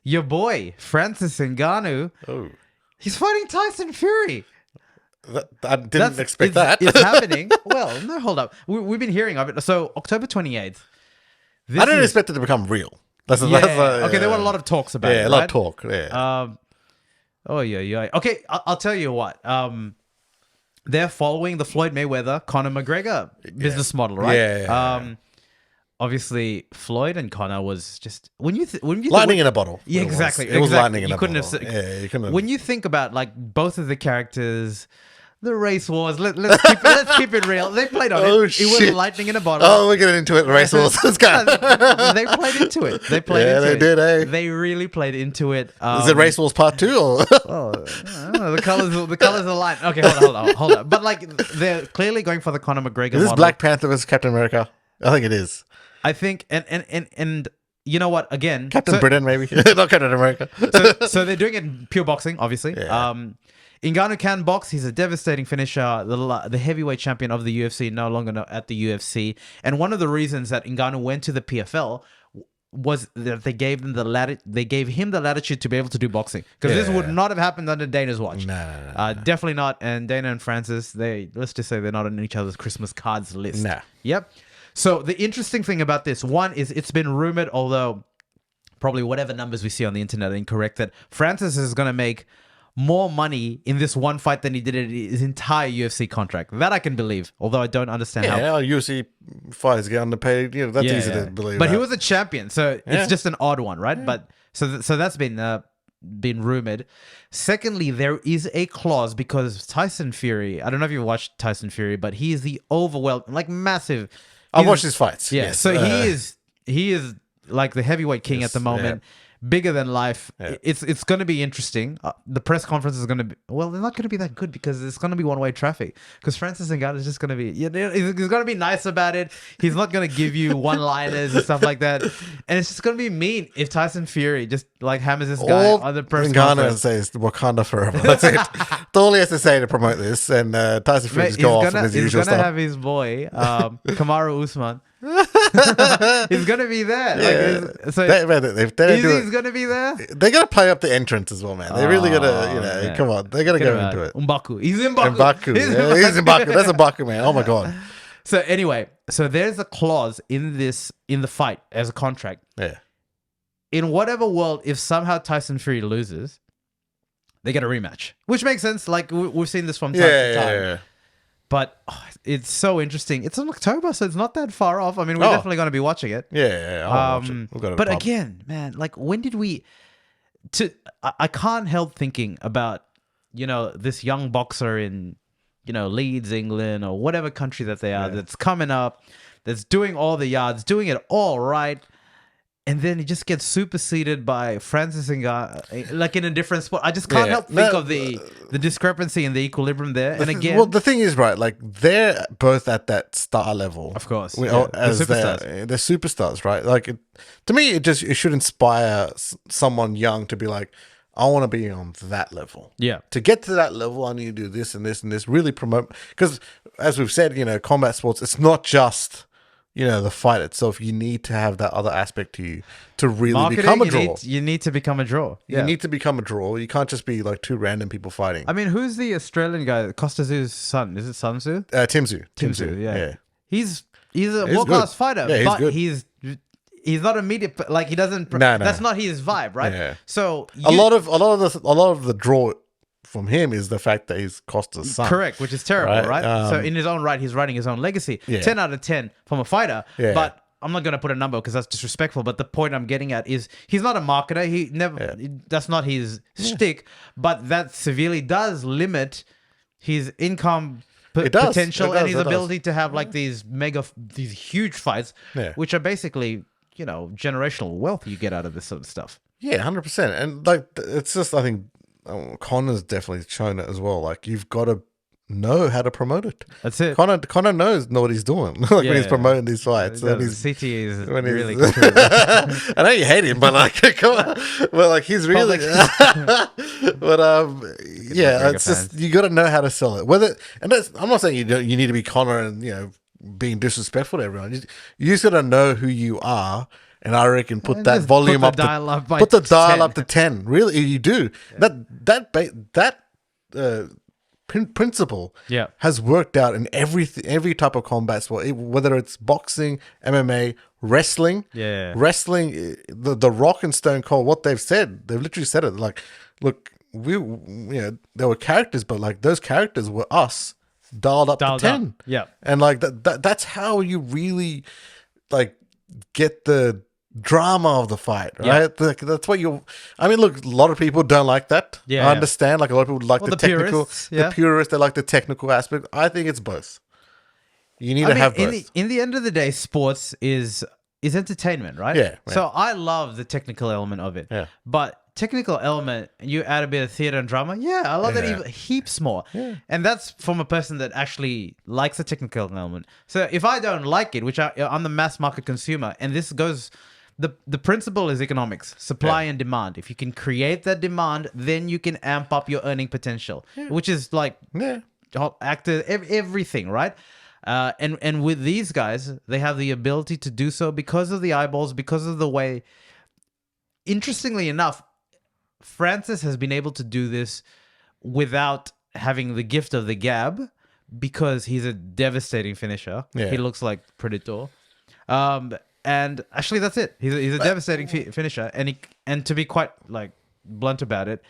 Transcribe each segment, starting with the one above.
your boy, Francis Ngannou, Oh, he's fighting Tyson Fury. I didn't expect that. It's happening. Well, no, hold up. We've been hearing of it. So October 28th. I didn't expect it to become real. Okay, there were a lot of talks about it. Yeah, a lot of talk. Yeah. Yeah. Okay, I'll tell you what. They're following the Floyd Mayweather, Conor McGregor business model, right? Yeah. Obviously, Floyd and Conor was just when you Lightning in a bottle. Yeah, exactly. It was lightning in you a couldn't bottle. have. You couldn't have. When you think about like both of the characters, the race wars. Let's keep it real. They played on it. It was lightning in a bottle. Oh, we're getting into it. Race wars. Let's go. They played into it. They played into it. Did, eh? They really played into it. Is it Race Wars Part 2? Or? I don't know, the colors align. Okay, hold on. But like they're clearly going for the Conor McGregor Is this model. Black Panther versus Captain America? I think it is. I think, and you know what? Again, Captain Britain, maybe. Not Captain America. so they're doing it in pure boxing, obviously. Yeah. Ngannou can box. He's a devastating finisher. The heavyweight champion of the UFC, no longer at the UFC. And one of the reasons that Ngannou went to the PFL was that they gave him the latitude to be able to do boxing, because this would not have happened under Dana's watch. No. Definitely not. And Dana and Francis, let's just say they're not on each other's Christmas cards list. Nah. Yep. So the interesting thing about this one is it's been rumored, although probably whatever numbers we see on the internet are incorrect, that Francis is going to make more money in this one fight than he did in his entire UFC contract. That I can believe, although I don't understand how. Yeah, UFC fighters get underpaid. You know, that's easy to believe. But he was a champion, so it's just an odd one, right? But so that's been rumored. Secondly, there is a clause because Tyson Fury. I don't know if you watched Tyson Fury, but he is the overwhelming, like massive. I've watched his fights. Yeah, yes. so he is like the heavyweight king at the moment. Bigger than life. Yeah. It's going to be interesting. The press conference is going to be, well, they're not going to be that good because it's going to be one-way traffic. Because Francis Ngannou is just going to be, he's going to be nice about it. He's not going to give you one-liners and stuff like that. And it's just going to be mean if Tyson Fury just like hammers this guy on the press conference. says Wakanda forever. That's it. That's all he has to say to promote this. And Tyson Fury just go off with his usual He's going stuff. to have his boy, Kamaru Usman. He's gonna be there. Yeah. So if they don't do he's gonna be there. They gotta play up the entrance as well, man. They really gotta, come on, they gotta go into it. M'Baku, he's in M'Baku. M'Baku, he's in M'Baku. That's a M'Baku, man. Oh my god. So anyway, there's a clause in the fight as a contract. Yeah. In whatever world, if somehow Tyson Fury loses, they get a rematch, which makes sense. Like we've seen this from time to time. Yeah. But it's so interesting. It's in October, so it's not that far off. I mean, we're definitely going to be watching it. Yeah. I'll watch it. We've got it But again, man, like when did we? I can't help thinking about this young boxer in Leeds, England, or whatever country that they are that's coming up, that's doing all the yards, doing it all right. And then he just gets superseded by Francis Ngannou, like in a different spot. I just can't help think of the discrepancy and the equilibrium there. And again, well, the thing is, right? Like they're both at that star level, of course, as superstars. They're superstars, right? Like to me, it should inspire someone young to be like, I want to be on that level. Yeah. To get to that level, I need to do this and this and this. Really promote, because as we've said, combat sports, it's not just the fight itself. You need to have that other aspect to you to really become a draw. You need to become a draw. You need to become a draw. You can't just be like two random people fighting. I mean, who's the Australian guy? Costazu's son. Is it Sun Tzu? Tim Tzu. Yeah. He's a world-class fighter, yeah, but good. he's not immediate. Like he doesn't. No. That's not his vibe, right? Yeah. So a lot of the draw from him is the fact that he's Costa's son. Correct, which is terrible, right? So in his own right, he's writing his own legacy. Yeah. 10 out of 10 from a fighter. Yeah. But I'm not going to put a number because that's disrespectful. But the point I'm getting at is he's not a marketer. He never. That's not his shtick. But that severely does limit his income potential and his ability to have like these huge fights, which are basically generational wealth you get out of this sort of stuff. Yeah, 100%. And like it's just, I think Connor's definitely shown it as well. Like you've got to know how to promote it. That's it. Connor knows what he's doing. When he's promoting these fights. When CT is really I know you hate him, but like come on. But like he's really but it's just you got to know how to sell it. I'm not saying you need to be Connor and being disrespectful to everyone. You just got to know who you are and I reckon put that Just volume put up the dial up by put the dial 10. up to 10. Really, you do. That principle Yeah. has worked out in every type of combat sport, whether it's boxing, MMA, wrestling. Yeah. Wrestling, the Rock and Stone Cold, what they've literally said it. Like, look, there were characters, but like those characters were us dialed up to 10. Up. Yeah. And like that's how you really like get the drama of the fight, right? Yeah. That's what I mean, look, a lot of people don't like that. Yeah, I understand. Like a lot of people like the technical, purists, yeah. the purists. They like the technical aspect. I think it's both. You need to have both. In the end of the day, sports is entertainment, right? Yeah. So I love the technical element of it. Yeah. But technical element, you add a bit of theater and drama. Yeah, I love that even heaps more. Yeah. And that's from a person that actually likes the technical element. So if I don't like it, which I'm the mass market consumer, and this goes, the principle is economics, supply and demand. If you can create that demand, then you can amp up your earning potential, which is like actor, everything, right? And with these guys, they have the ability to do so because of the eyeballs, because of the way. Interestingly enough, Francis has been able to do this without having the gift of the gab because he's a devastating finisher. Yeah. He looks like Predator. And actually, that's it. He's a devastating finisher. And to be quite like blunt about it,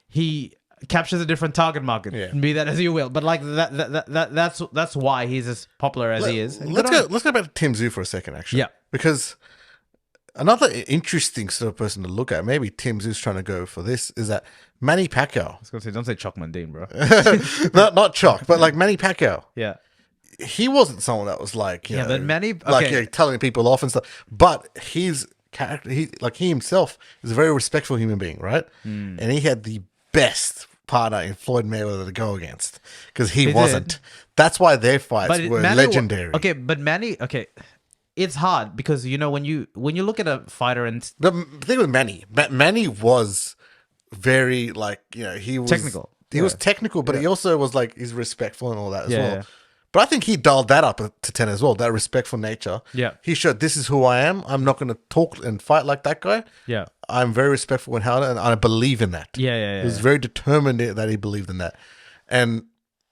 he captures a different target market. Yeah. Be that as you will, but like that's why he's as popular as he is. And Let's go back to Tim Tszyu for a second, actually. Yeah. Because another interesting sort of person to look at, maybe Tim Tszyu's trying to go for this, is that Manny Pacquiao. I was gonna say, don't say Choc Mundine, bro. not Choc, but like Manny Pacquiao. Yeah. He wasn't someone that was like, but Manny, like telling people off and stuff. But his character, he himself is a very respectful human being, right? And he had the best partner in Floyd Mayweather to go against because he wasn't. Did. That's why their fights were legendary. But Manny, it's hard because when you look at a fighter and The thing with Manny was very like he was technical. He was technical, but he also was like he's respectful and all that as well. Yeah. But I think he dialed that up to 10 as well. That respectful nature. Yeah. He showed this is who I am. I'm not going to talk and fight like that guy. Yeah. I'm very respectful in how, and I believe in that. Yeah. He was very determined that he believed in that. And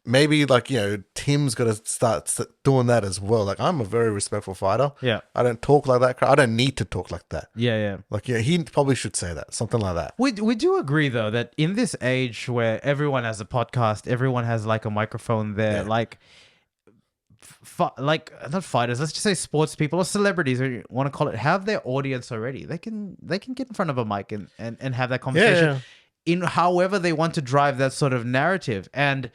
maybe like, Tim's got to start doing that as well. Like, I'm a very respectful fighter. Yeah. I don't talk like that. I don't need to talk like that. Yeah. Like, he probably should say that. Something like that. We do agree, though, that in this age where everyone has a podcast, everyone has like a microphone there, like not fighters, let's just say sports people or celebrities, or you want to call it, have their audience already. They can get in front of a mic and have that conversation in however they want to drive that sort of narrative. And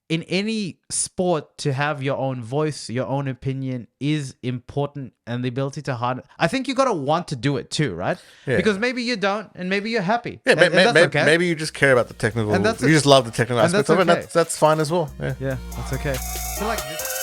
in any sport, to have your own voice, your own opinion is important, and the ability to harness. I think you got to want to do it too, right? Yeah. Because maybe you don't, and maybe you're happy. Yeah, maybe you just care about the technical. And you just love the technical aspects of it. And that's fine as well. Yeah, that's okay. I feel like this.